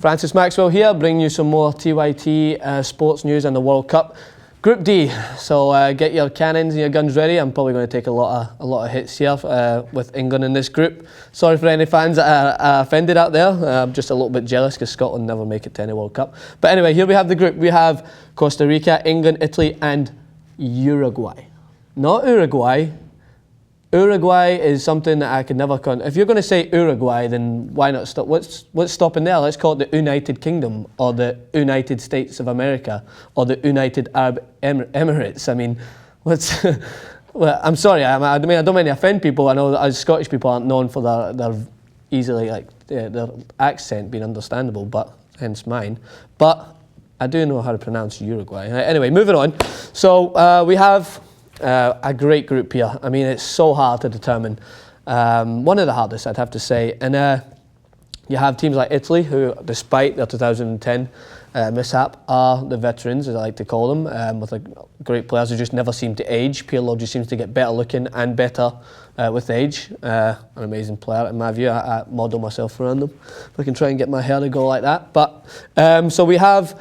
Francis Maxwell here, bringing you some more TYT sports news and the World Cup. Group D, so get your cannons and your guns ready. I'm probably going to take a lot of hits here with England in this group. Sorry for any fans that are offended out there. I'm just a little bit jealous because Scotland never make it to any World Cup. But anyway, here we have the group. We have Costa Rica, England, Italy and Uruguay. Not Uruguay. Uruguay is something that I could never... If you're going to say Uruguay, then why not stop? What's stopping there? Let's call it the United Kingdom or the United States of America or the United Arab Emirates. I mean, what's... Well, I'm sorry. I mean, I don't mean to offend people. I know that Scottish people aren't known for their easily, their accent being understandable, but hence mine. But I do know how to pronounce Uruguay. Anyway, moving on. So we have... a great group here. I mean, it's so hard to determine. One of the hardest, I'd have to say. And you have teams like Italy, who, despite their 2010 mishap, are the veterans, as I like to call them, with great players who just never seem to age. Pirlo just seems to get better looking and better with age. An amazing player, in my view. I model myself around them. If I can try and get my hair to go like that. But so we have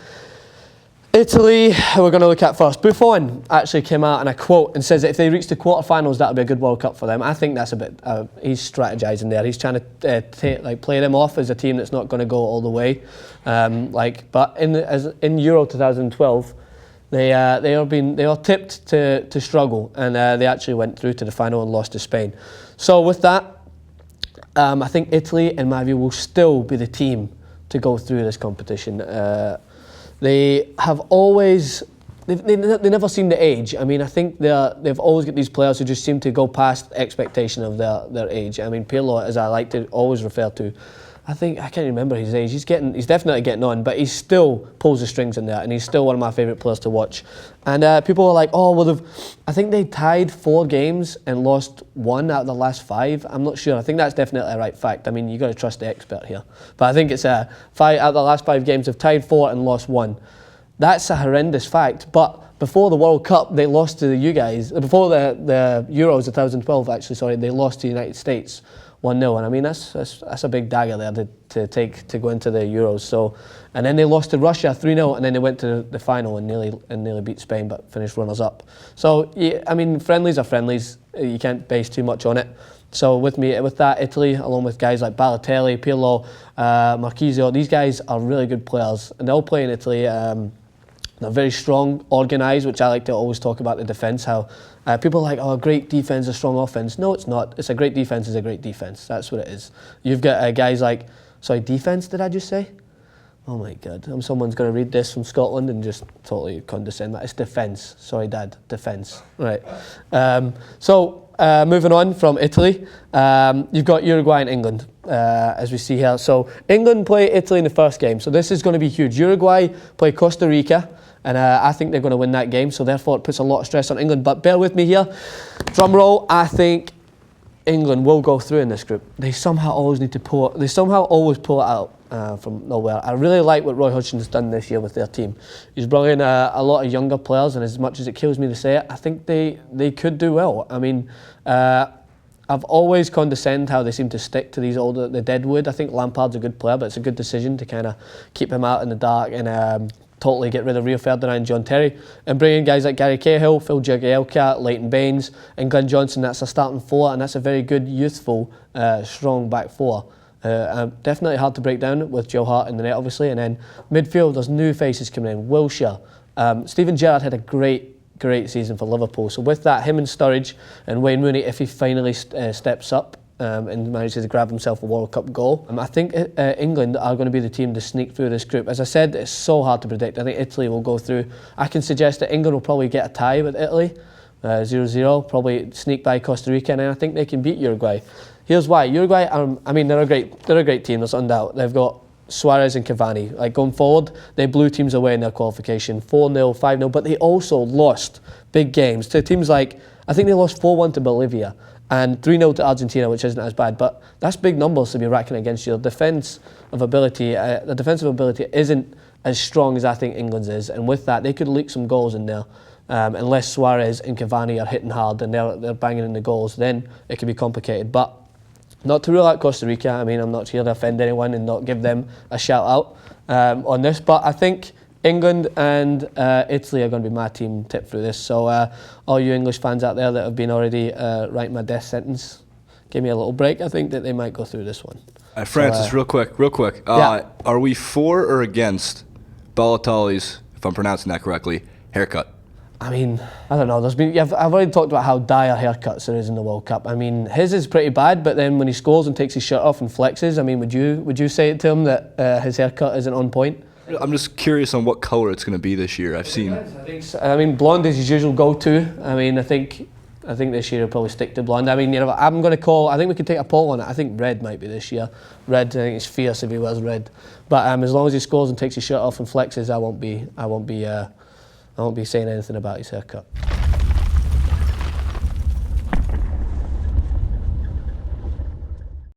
Italy, who we're going to look at first. Buffon actually came out in a quote and says that if they reach the quarterfinals, that'll be a good World Cup for them. I think that's a bit. He's strategizing there. He's trying to play them off as a team that's not going to go all the way. But in Euro 2012, they are tipped to struggle, and they actually went through to the final and lost to Spain. So with that, I think Italy, in my view, will still be the team to go through this competition. They have always, they never seem to age. I mean, I think they've always got these players who just seem to go past expectation of their age. I mean, Pirlo, as I like to always refer to, I can't remember his age. He's definitely getting on, but he still pulls the strings in there, and he's still one of my favourite players to watch. And people are like, oh, well, I think they tied 4 games and lost 1 out of the last 5. I'm not sure. I think that's definitely a right fact. I mean, you've got to trust the expert here. But I think it's 5 out of the last 5 games have tied 4 and lost 1. That's a horrendous fact. But before the World Cup, they lost to you guys. Before the Euros 2012, actually, sorry, they lost to the United States 1-0, and I mean that's a big dagger there to go into the Euros. So, and then they lost to Russia 3-0, and then they went to the final and nearly beat Spain, but finished runners up. So yeah, I mean, friendlies are friendlies. You can't base too much on it. So with that, Italy, along with guys like Balotelli, Pirlo, Marchisio, these guys are really good players, and they all play in Italy. They're very strong, organised, which I like to always talk about the defence, how people are like, oh, great defence, a strong offence. No, it's not. It's a great defence is a great defence. That's what it is. You've got guys like, sorry, defence, did I just say? Oh my God, someone's going to read this from Scotland and just totally condescend that. It's defence. Sorry, Dad, defence. Right. Moving on from Italy, you've got Uruguay and England, as we see here. So England play Italy in the first game. So this is going to be huge. Uruguay play Costa Rica. And I think they're going to win that game, so therefore it puts a lot of stress on England. But bear with me here. Drum roll. I think England will go through in this group. They somehow always pull it out from nowhere. I really like what Roy Hodgson's done this year with their team. He's brought in a lot of younger players, and as much as it kills me to say it, I think they could do well. I mean, I've always condescended how they seem to stick to the deadwood. I think Lampard's a good player, but it's a good decision to kind of keep him out in the dark and totally get rid of Rio Ferdinand and John Terry and bring in guys like Gary Cahill, Phil Jagielka, Leighton Baines and Glenn Johnson. That's a starting 4, and that's a very good, youthful, strong back 4. Definitely hard to break down with Joe Hart in the net, obviously. And then midfield, there's new faces coming in. Wilshere. Steven Gerrard had a great season for Liverpool. So with that, him and Sturridge and Wayne Rooney, if he finally steps up, and manages to grab himself a World Cup goal. I think England are going to be the team to sneak through this group. As I said, it's so hard to predict. I think Italy will go through. I can suggest that England will probably get a tie with Italy, 0-0, probably sneak by Costa Rica, and I think they can beat Uruguay. Here's why. Uruguay, they're a great team, there's no doubt. They've got Suarez and Cavani. Like going forward, they blew teams away in their qualification, 4-0, 5-0, but they also lost big games to teams like, I think they lost 4-1 to Bolivia, and 3-0 to Argentina, which isn't as bad, but that's big numbers to be racking against you. The defensive ability isn't as strong as I think England's is, and with that, they could leak some goals in there. Unless Suarez and Cavani are hitting hard and they're banging in the goals, then it can be complicated. But not to rule out Costa Rica. I mean, I'm not here to offend anyone and not give them a shout out. on this. But I think England and Italy are going to be my team tip through this. So all you English fans out there that have been already writing my death sentence, give me a little break. I think that they might go through this one. Francis, real quick. Yeah. Are we for or against Balotelli's, if I'm pronouncing that correctly, haircut? I mean, I don't know. I've already talked about how dire haircuts there is in the World Cup. I mean, his is pretty bad, but then when he scores and takes his shirt off and flexes, I mean, would you say it to him that his haircut isn't on point? I'm just curious on what color it's going to be this year. I mean, blonde is his usual go-to. I mean, I think this year he'll probably stick to blonde. I mean, I'm going to call. I think we can take a poll on it. I think red might be this year. Red, I think it's fierce if he wears red. But as long as he scores and takes his shirt off and flexes, I won't be saying anything about his haircut.